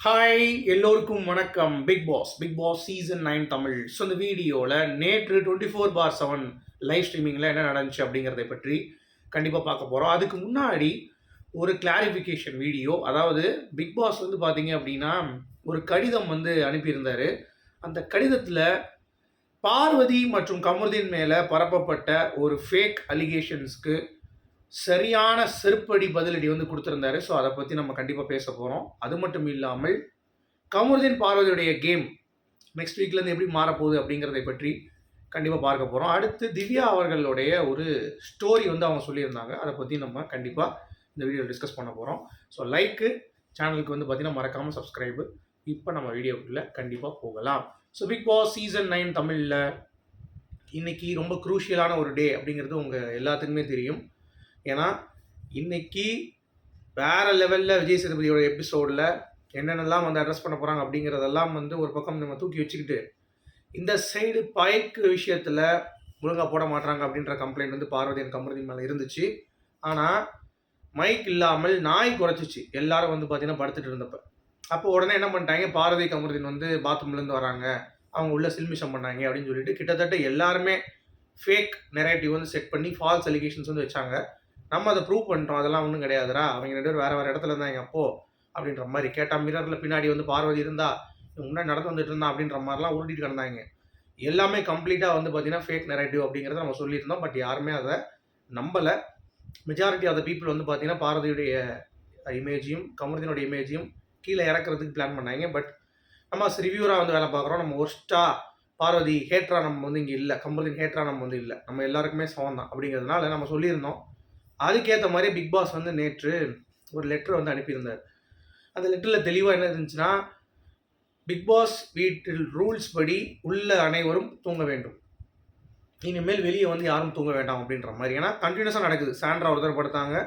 Hi எல்லோருக்கும் வணக்கம். Bigg Boss season 9 தமிழ். ஸோ இந்த வீடியோவில் நேற்று 24/7 லைவ் ஸ்ட்ரீமிங்கில் என்ன நடந்துச்சு அப்படிங்கிறத பற்றி கண்டிப்பாக பார்க்க போகிறோம். அதுக்கு முன்னாடி ஒரு கிளாரிஃபிகேஷன் வீடியோ. அதாவது பிக் பாஸ் வந்து பார்த்தீங்க அப்படின்னா ஒரு கடிதம் வந்து அனுப்பியிருந்தார். அந்த கடிதத்தில் பார்வதி மற்றும் கமருதீன் மேலே பரப்பப்பட்ட ஒரு ஃபேக் அலிகேஷன்ஸ்க்கு சரியான செருப்படி பதிலடி வந்து கொடுத்துருந்தாரு. ஸோ அதை பற்றி நம்ம கண்டிப்பாக பேச போகிறோம். அது மட்டும் இல்லாமல் கமருதீன் பார்வதியுடைய கேம் நெக்ஸ்ட் வீக்லேருந்து எப்படி மாறப்போகுது அப்படிங்கிறதை பற்றி கண்டிப்பாக பார்க்க போகிறோம். அடுத்து திவ்யா அவர்களுடைய ஒரு ஸ்டோரி வந்து அவங்க சொல்லியிருந்தாங்க. அதை பற்றி நம்ம கண்டிப்பாக இந்த வீடியோவில் டிஸ்கஸ் பண்ண போகிறோம். ஸோ லைக்கு, சேனலுக்கு வந்து பார்த்தீங்கன்னா மறக்காமல் சப்ஸ்கிரைபு. இப்போ நம்ம வீடியோக்குள்ளே கண்டிப்பாக போகலாம். ஸோ பிக் பாஸ் சீசன் 9 தமிழில் இன்றைக்கி ரொம்ப குரூஷியலான ஒரு டே அப்படிங்கிறது உங்கள் எல்லாத்துக்குமே தெரியும். ஏன்னா இன்னைக்கு வேறு லெவலில் விஜய் சேதுபதியோட எபிசோடில் என்னென்னலாம் வந்து அட்ரஸ் பண்ண போகிறாங்க அப்படிங்கிறதெல்லாம் வந்து ஒரு பக்கம் நம்ம தூக்கி வச்சுக்கிட்டு, இந்த சைடு பைக்கு விஷயத்தில் ஒழுங்காக போட மாட்டாங்க அப்படின்ற கம்ப்ளைண்ட் வந்து பார்வதி அண்ட் கமருதீன் மேலே இருந்துச்சு. ஆனால் மைக் இல்லாமல் நாய் குறைச்சிச்சு எல்லாரும் வந்து பார்த்தீங்கன்னா படுத்துட்டு இருந்தப்போ. அப்போ உடனே என்ன பண்ணிட்டாங்க, பார்வதி கமருதீன் வந்து பாத்ரூம்லேருந்து வராங்க, அவங்க உள்ள சில்மிஷம் பண்ணாங்க அப்படின்னு சொல்லிட்டு கிட்டத்தட்ட எல்லாருமே ஃபேக் நெரேட்டிவ் வந்து செட் பண்ணி ஃபால்ஸ் அலிகேஷன்ஸ் வந்து வச்சாங்க. நம்ம அதை ப்ரூவ் பண்ணிட்டோம், அதெல்லாம் ஒன்றும் கிடையாதுரா, அவங்க 2 பேரும் வேறு இடத்துல இருந்தாங்க அப்போ அப்படின்ற மாதிரி. கேட்டால் மிரரில் பின்னாடி வந்து பார்வதி இருந்தா, முன்னாடி நடந்து வந்துட்டு இருந்தா அப்படின்ற மாதிரிலாம் உருட்டிட்டு கிடந்தாங்க. எல்லாமே கம்ப்ளீட்டாக வந்து பார்த்தீங்கன்னா ஃபேக் நெரேட்டிவ் அப்படிங்கிறத நம்ம சொல்லியிருந்தோம். பட் யாருமே அதை நம்பலை. மெஜாரிட்டி ஆஃப் த பீப்புள் வந்து பார்த்தீங்கன்னா பார்வதியுடைய இமேஜையும் கமருதீனுடைய இமேஜையும் கீழே இறக்குறதுக்கு பிளான் பண்ணாங்க. பட் நம்ம ரிவ்யூராக வந்து வேலை பார்க்குறோம். நம்ம ஒர்ஸ்ட்டாக பார்வதி ஹேட்ரா நம்ம வந்து இங்கே இல்லை, கமருதீன் ஹேட்ரா நம்ம வந்து இல்லை, நம்ம எல்லாருக்குமே சமம் தான் அப்படிங்கிறதுனால நம்ம சொல்லியிருந்தோம். அதுக்கேற்ற மாதிரி பிக் பாஸ் வந்து நேற்று ஒரு லெட்டர் வந்து அனுப்பியிருந்தார். அந்த லெட்டரில் தெளிவாக என்ன இருந்துச்சுன்னா, பிக் பாஸ் வீட்டில் ரூல்ஸ் படி உள்ள அனைவரும் தூங்க வேண்டும், இனிமேல் வெளியே வந்து யாரும் தூங்க வேண்டாம் அப்படின்ற மாதிரி. ஏன்னா கண்டினியூஸாக நடக்குது. சாண்ட்ரா ஒருத்தர் படுத்தாங்க,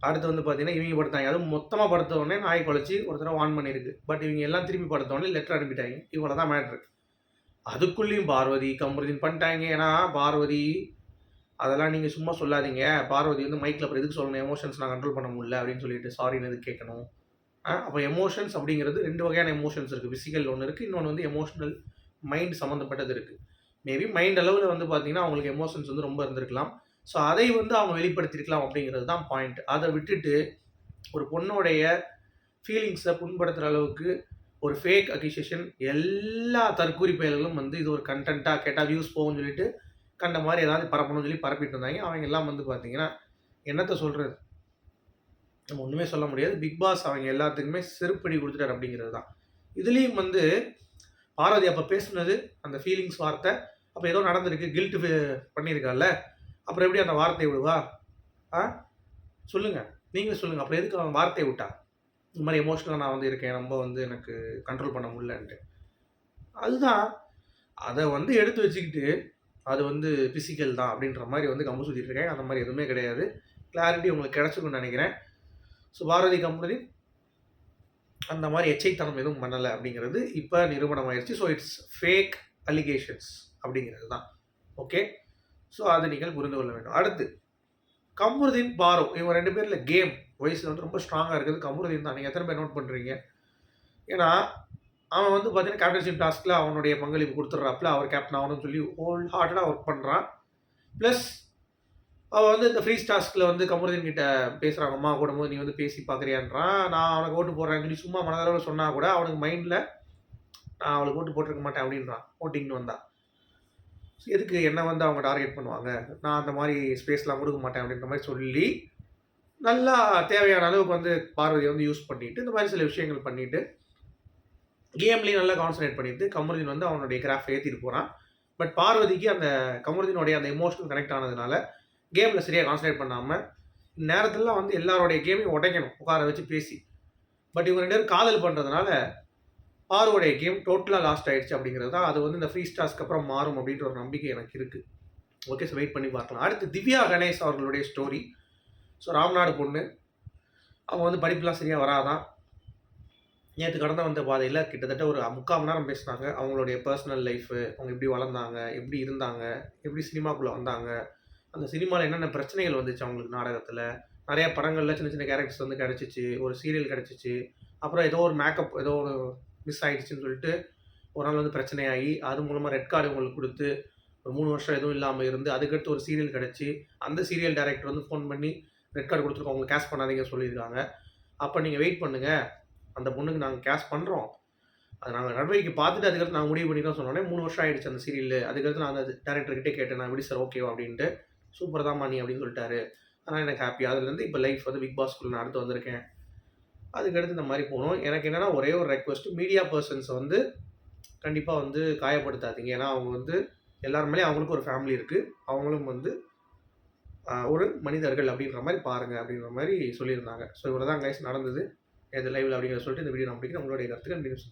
அடுத்து வந்து பார்த்தீங்கன்னா இவங்க படுத்தாங்க. அதுவும் மொத்தமாக படுத்த உடனே நாய் குலைச்சி ஒருத்தர வான் பண்ணியிருக்கு. பட் இவங்க எல்லாம் திரும்பி படுத்த உடனே லெட்டர் அனுப்பிட்டாங்க. இவ்வளோ தான் மேட்ரு. அதுக்குள்ளேயும் பார்வதி கமருதீன் பண்ணிட்டாங்க. ஏன்னா பார்வதி அதெல்லாம் நீங்கள் சும்மா சொல்லாதீங்க, பார்வதி வந்து மைக்கில் அப்புறம் எதுக்கு சொல்லணும், எமோஷன்ஸ் நான் கண்ட்ரோல் பண்ண முடியல அப்படின்னு சொல்லிட்டு சாரின்னு எதுக்கு கேட்கணும். அப்போ எமோஷன்ஸ் அப்படிங்கிறது 2 வகையான எமோஷன்ஸ் இருக்குது. ஃபிசிக்கல் ஒன்று இருக்குது, இன்னொன்று வந்து எமோஷனல் மைண்ட் சம்மந்தப்பட்டது இருக்குது. மேபி மைண்ட் அளவில் வந்து பார்த்தீங்கன்னா அவங்களுக்கு எமோஷன்ஸ் வந்து ரொம்ப இருந்திருக்கலாம். ஸோ அதை வந்து அவங்க வெளிப்படுத்திருக்கலாம் அப்படிங்கிறது தான் பாயிண்ட். அதை விட்டுட்டு ஒரு பொண்ணோடைய ஃபீலிங்ஸை புண்படுத்துகிற அளவுக்கு ஒரு ஃபேக் அக்யூசேஷன், எல்லா தற்கூரி பயல்களும் வந்து இது ஒரு கண்டென்ட்டாக கேட்டால் வியூஸ் போகும்னு சொல்லிட்டு கண்ட மாதிரி ஏதாவது பரப்பணும்னு சொல்லி பரப்பிட்டு இருந்தாங்க. அவங்க எல்லாம் வந்து பார்த்தீங்கன்னா என்னத்தை சொல்கிறது, நம்ம ஒன்றுமே சொல்ல முடியாது. பிக் பாஸ் அவங்க எல்லாத்துக்குமே செருப்படி கொடுத்துட்டார் அப்படிங்கிறது தான். இதுலேயும் வந்து பார்வதி அப்போ பேசுனது அந்த ஃபீலிங்ஸ் வார்த்தை, அப்போ ஏதோ நடந்திருக்கு, கில்ட்டு பண்ணியிருக்கால, அப்புறம் எப்படி அந்த வார்த்தையை விடுவா? சொல்லுங்கள், நீங்களும் சொல்லுங்கள். அப்புறம் எதுக்கு அவன் வார்த்தையை விட்டா? இந்த மாதிரி எமோஷனலாக நான் வந்து இருக்கேன், ரொம்ப வந்து எனக்கு கண்ட்ரோல் பண்ண முடியலன்ட்டு. அதுதான் அதை வந்து எடுத்து வச்சுக்கிட்டு அது வந்து ஃபிசிக்கல் தான் அப்படின்ற மாதிரி வந்து கம்பு சுற்றிட்டு இருக்காங்க. அந்த மாதிரி எதுவுமே கிடையாது. கிளாரிட்டி உங்களுக்கு கிடச்சிருக்குன்னு நினைக்கிறேன். ஸோ பார்வதி கமருதீன் அந்த மாதிரி எச்சைத்தனம் எதுவும் பண்ணலை அப்படிங்கிறது இப்போ நிரூபணம் ஆயிடுச்சு. ஸோ இட்ஸ் ஃபேக் அலிகேஷன்ஸ் அப்படிங்கிறது தான். ஓகே, ஸோ அது நீங்கள் புரிந்து கொள்ள வேண்டும். அடுத்து கமருதீன் பாரோ, இவங்க 2 பேரில் கேம் வயசில் வந்து ரொம்ப ஸ்ட்ராங்காக இருக்குது கமருதீன் தான். நீங்கள் எத்தனை பேர் நோட் பண்ணுறீங்க? ஏன்னா அவன் வந்து பார்த்தீங்கன்னா கேப்டன்ஷிப் டாஸ்கில் அவனுடைய பங்களிப்பு கொடுத்துட்றாப்புல, அவர் கேப்டன் ஆகணும்னு சொல்லி ஹோல் ஹார்ட்டடாக ஒர்க் பண்ணுறான். ப்ளஸ் அவள் வந்து இந்த ஃப்ரீஸ் டாஸ்கில் வந்து கமருதீன் கிட்ட பேசுகிறாங்க, அம்மா கூடும்போது நீ வந்து பேசி பார்க்குறியான்றான். நான் அவனுக்கு ஓட்டு போடுறேன்னு சொல்லி சும்மா மனதளவில் சொன்னால் கூட அவனுக்கு மைண்டில் நான் அவளுக்கு ஓட்டு போட்டிருக்க மாட்டேன் அப்படின்றான். ஓட்டிங்னு வந்தால் எதுக்கு என்ன வந்து அவங்க டார்கெட் பண்ணுவாங்க, நான் அந்த மாதிரி ஸ்பேஸ்லாம் கொடுக்க மாட்டேன் அப்படின்ற மாதிரி சொல்லி நல்லா தேவையான அளவுக்கு வந்து பார்வதியை வந்து யூஸ் பண்ணிவிட்டு இந்த மாதிரி சில விஷயங்கள் பண்ணிவிட்டு கேம்லேயும் நல்லா கான்சன்ட்ரேட் பண்ணிட்டு கமருதீன் வந்து அவனுடைய கிராஃப்ட் ஏற்றிட்டு போகிறான். பட் பார்வதிக்கு அந்த கமருதீனுடைய அந்த எமோஷனல் கனெக்ட் ஆனதுனால கேமில் சரியாக கான்சன்ட்ரேட் பண்ணாமல் நேரத்துலலாம் வந்து எல்லாருடைய கேமையும் உடைக்கணும் உட்கார வச்சு பேசி. பட் இவங்க 2 பேரும் காதல் பண்ணுறதுனால பார்வடைய கேம் டோட்டலாக லாஸ்ட் ஆகிடுச்சு அப்படிங்கிறது தான். அது வந்து இந்த ஃப்ரீ டாஸ்க்கு அப்புறம் மாறும் அப்படின்ற ஒரு நம்பிக்கை எனக்கு இருக்குது. ஓகே, ஸோ வெயிட் பண்ணி பார்க்கலாம். அடுத்து திவ்யா கணேஷ் அவர்களுடைய ஸ்டோரி. ஸோ ராம்நாடு பொண்ணு, அவங்க வந்து படிப்புலாம் சரியாக வராதான். நேற்று கடந்து வந்த பாதையில் கிட்டத்தட்ட ஒரு 3/4 மணி நேரம் பேசினாங்க. அவங்களுடைய பர்சனல் லைஃபு, அவங்க எப்படி வளர்ந்தாங்க, எப்படி இருந்தாங்க, எப்படி சினிமாக்குள்ளே வந்தாங்க, அந்த சினிமாவில் என்னென்ன பிரச்சனைகள் வந்துச்சு அவங்களுக்கு, நாடகத்தில் நிறையா படங்களில் சின்ன சின்ன கேரக்டர்ஸ் வந்து கிடச்சிச்சு, ஒரு சீரியல் கிடச்சிச்சு, அப்புறம் ஏதோ ஒரு மேக்கப் ஏதோ ஒரு மிஸ் ஆயிடுச்சுன்னு சொல்லிட்டு ஒரு நாள் வந்து பிரச்சனையாகி அது மூலமாக ரெட் கார்டு உங்களுக்கு கொடுத்து ஒரு 3 வருஷம் எதுவும் இல்லாமல் இருந்து அதுக்கடுத்து ஒரு சீரியல் கிடச்சி அந்த சீரியல் டைரக்டர் வந்து ஃபோன் பண்ணி ரெட் கார்டு கொடுத்துருக்கோம் உங்களுக்கு கேஷ் பண்ணாதீங்க சொல்லியிருக்காங்க. அப்போ நீங்கள் வெயிட் பண்ணுங்கள், அந்த பொண்ணுக்கு நாங்கள் கேஷ் பண்ணுறோம், அது நாங்கள் நடவடிக்கை பார்த்துட்டு அதுக்கடுத்து நாங்கள் முடிவு பண்ணி தான் சொன்னோன்னே 3 வருஷம் ஆயிடுச்சு அந்த சீரியல். அதுக்கடுத்து நான் அந்த டேரக்டர்கிட்டே கேட்டேன், நான் எப்படி சார் ஓகேவா அப்படின்ட்டு. சூப்பர் தான் மணி அப்படின்னு சொல்லிட்டாரு. ஆனால் எனக்கு ஹாப்பி. அதுலேருந்து இப்போ லைஃப் வந்து பிக் பாஸ்க்குள்ள நான் அடுத்து வந்திருக்கேன். அதுக்கடுத்து இந்த மாதிரி போகணும். எனக்கு என்னென்னா ஒரே ஒரு ரெக்வஸ்ட், மீடியா பர்சன்ஸ் வந்து கண்டிப்பாக வந்து காயப்படுத்தாதீங்க. ஏன்னா அவங்க வந்து எல்லார் மேலேயும் அவங்களுக்கு ஒரு ஃபேமிலி இருக்குது, அவங்களும் வந்து ஒரு மனிதர்கள் அப்படின்ற மாதிரி பாருங்கள் அப்படின்ற மாதிரி சொல்லியிருந்தாங்க. ஸோ இவ்வளோ தான் கைஸ் நடந்தது எது லைவில் அப்படிங்கிறத சொல்லிட்டு இந்த வீடியோ நான் முடிக்கிறேன். உங்களுடைய கருத்துக்கள் மீண்டும்